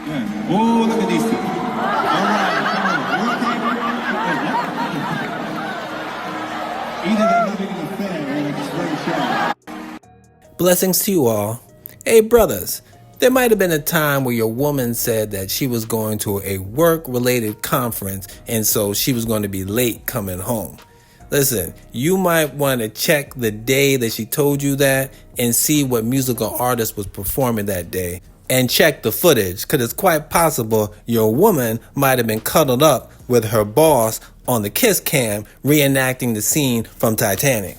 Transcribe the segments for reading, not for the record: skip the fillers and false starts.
Yeah. Oh, look at these two. All right, come on. Either they're living in a fair or they're just very shy. Blessings to you all. Hey brothers, there might have been a time where your woman said that she was going to a work-related conference and so she was going to be late coming home. Listen, you might want to check the day that she told you that and see what musical artist was performing that day. And check the footage, because it's quite possible your woman might have been cuddled up with her boss on the kiss cam reenacting the scene from Titanic.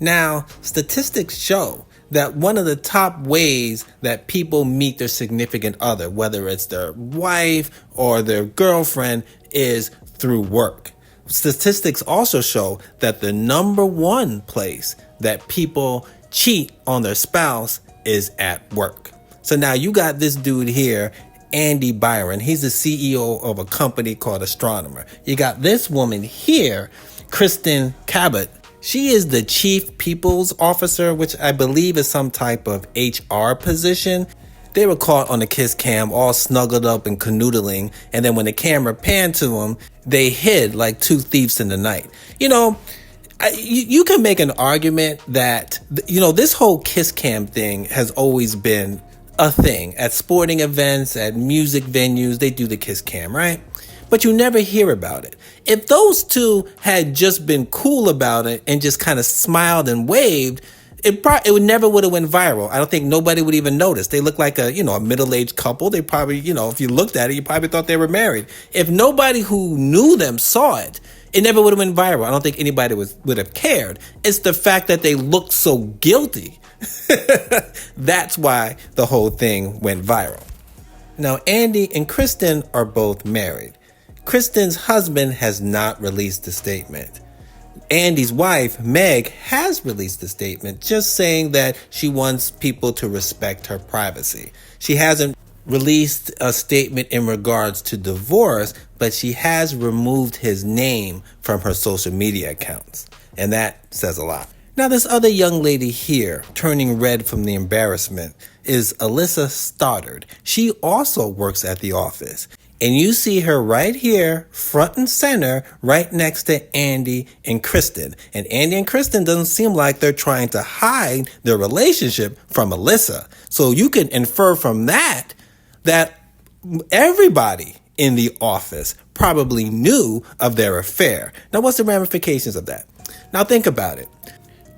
Now, statistics show that one of the top ways that people meet their significant other, whether it's their wife or their girlfriend, is through work. Statistics also show that the number one place that people cheat on their spouse is at work. So now you got this dude here, Andy Byron. He's the CEO of a company called Astronomer. You got this woman here, Kristen Cabot. She is the chief people's officer, which I believe is some type of HR position. They were caught on the kiss cam, all snuggled up and canoodling. And then when the camera panned to them, they hid like two thieves in the night. You know, you can make an argument that, this whole kiss cam thing has always been a thing. At sporting events, at music venues, they do the kiss cam, right? But you never hear about it. If those two had just been cool about it and just kind of smiled and waved, it never would have went viral. I don't think nobody would even notice. They look like a middle-aged couple. They probably, if you looked at it, you probably thought they were married. If nobody who knew them saw it, it never would have went viral. I don't think anybody would have cared. It's the fact that they looked so guilty. That's why the whole thing went viral. Now, Andy and Kristen are both married. Kristen's husband has not released a statement. Andy's wife, Meg, has released a statement just saying that she wants people to respect her privacy. She hasn't released a statement in regards to divorce, but she has removed his name from her social media accounts. And that says a lot. Now, this other young lady here, turning red from the embarrassment, is Alyssa Stoddard. She also works at the office. And you see her right here, front and center, right next to Andy and Kristen. And Andy and Kristen doesn't seem like they're trying to hide their relationship from Alyssa. So you can infer from that everybody in the office probably knew of their affair. Now, what's the ramifications of that? Now, think about it.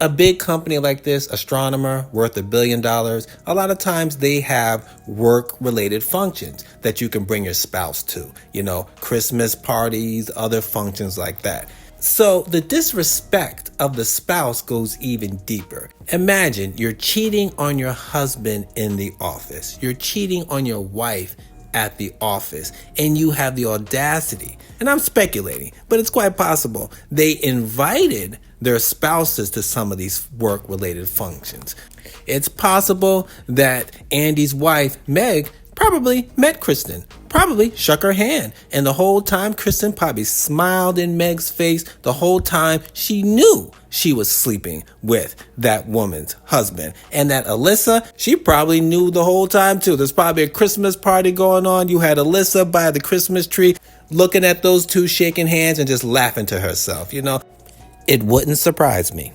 A big company like this, Astronomer, worth $1 billion, a lot of times they have work-related functions that you can bring your spouse to. Christmas parties, other functions like that. So the disrespect of the spouse goes even deeper. Imagine you're cheating on your husband in the office. You're cheating on your wife at the office, and you have the audacity, and I'm speculating, but it's quite possible, they invited their spouses to some of these work-related functions. It's possible that Andy's wife, Meg, probably met Kristen, probably shook her hand, and the whole time Kristen probably smiled in Meg's face. The whole time she knew she was sleeping with that woman's husband. And that Alyssa, she probably knew the whole time too. There's probably a Christmas party going on. You had Alyssa by the Christmas tree looking at those two shaking hands and just laughing to herself, It wouldn't surprise me.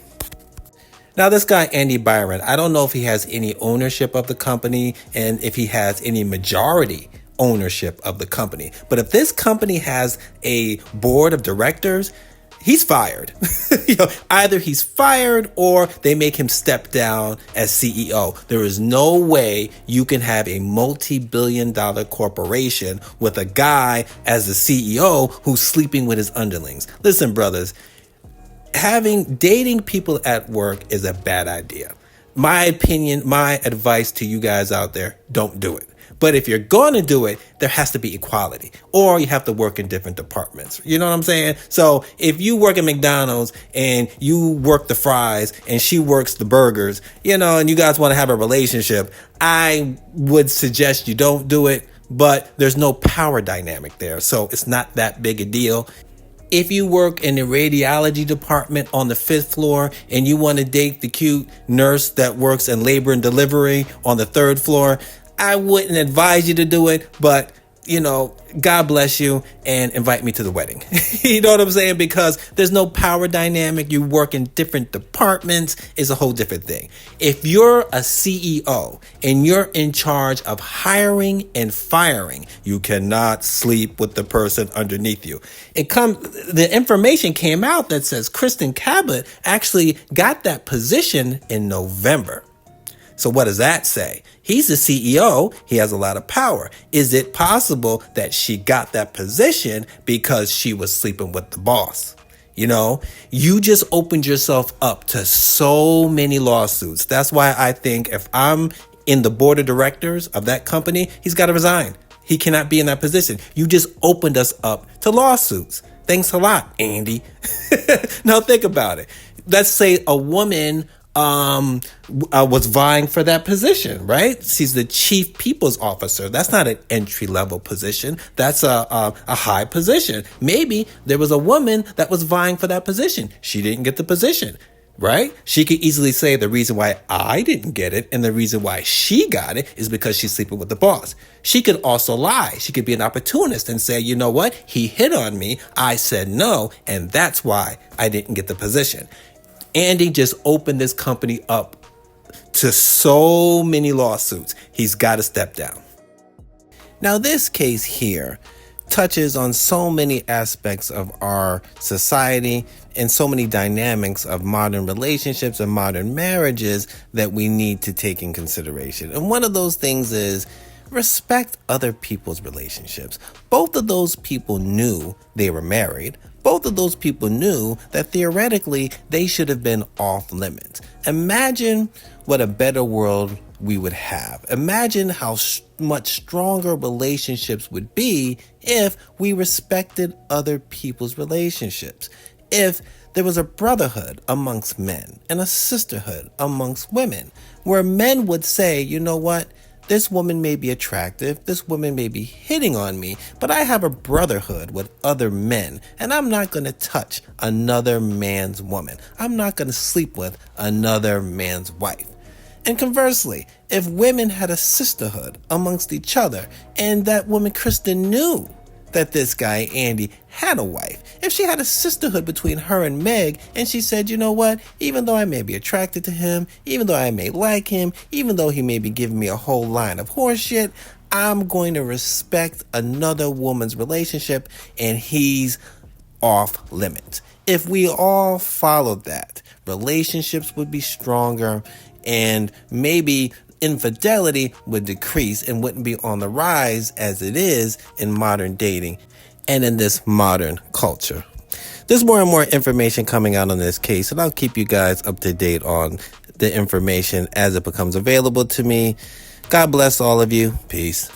Now, this guy, Andy Byron, I don't know if he has any ownership of the company and if he has any majority ownership of the company. But if this company has a board of directors, he's fired. Either he's fired or they make him step down as CEO. There is no way you can have a multi-billion-dollar corporation with a guy as the CEO who's sleeping with his underlings. Listen, brothers, dating people at work is a bad idea. My opinion, my advice to you guys out there, don't do it. But if you're going to do it, there has to be equality, or you have to work in different departments. You know what I'm saying? So if you work at McDonald's and you work the fries and she works the burgers, and you guys want to have a relationship, I would suggest you don't do it, but there's no power dynamic there. So it's not that big a deal. If you work in the radiology department on the 5th floor and you want to date the cute nurse that works in labor and delivery on the 3rd floor, I wouldn't advise you to do it, but God bless you and invite me to the wedding. You know what I'm saying? Because there's no power dynamic. You work in different departments. It's a whole different thing. If you're a CEO and you're in charge of hiring and firing, you cannot sleep with the person underneath you. The information came out that says Kristen Cabot actually got that position in November. So what does that say? He's the CEO. He has a lot of power. Is it possible that she got that position because she was sleeping with the boss? You just opened yourself up to so many lawsuits. That's why I think if I'm in the board of directors of that company, he's got to resign. He cannot be in that position. You just opened us up to lawsuits. Thanks a lot, Andy. Now think about it. Let's say a woman was vying for that position, right? She's the chief people's officer. That's not an entry-level position. That's a high position. Maybe there was a woman that was vying for that position. She didn't get the position, right? She could easily say the reason why I didn't get it and the reason why she got it is because she's sleeping with the boss. She could also lie. She could be an opportunist and say, you know what? He hit on me. I said no, and that's why I didn't get the position. Andy just opened this company up to so many lawsuits. He's got to step down. Now, this case here touches on so many aspects of our society and so many dynamics of modern relationships and modern marriages that we need to take in consideration. And one of those things is respect other people's relationships. Both of those people knew they were married. Both of those people knew that theoretically they should have been off limits. Imagine what a better world we would have. Imagine how much stronger relationships would be if we respected other people's relationships. If there was a brotherhood amongst men and a sisterhood amongst women, where men would say, you know what? This woman may be attractive, this woman may be hitting on me, but I have a brotherhood with other men, and I'm not going to touch another man's woman. I'm not going to sleep with another man's wife. And conversely, if women had a sisterhood amongst each other, and that woman Kristen knew that this guy Andy had a wife, if she had a sisterhood between her and Meg, and she said, you know what, even though I may be attracted to him, even though I may like him, even though he may be giving me a whole line of horse shit, I'm going to respect another woman's relationship, and he's off limits. If we all followed that, relationships would be stronger, and maybe infidelity would decrease and wouldn't be on the rise as it is in modern dating and in this modern culture. There's more and more information coming out on this case, and I'll keep you guys up to date on the information as it becomes available to me. God bless all of you. Peace.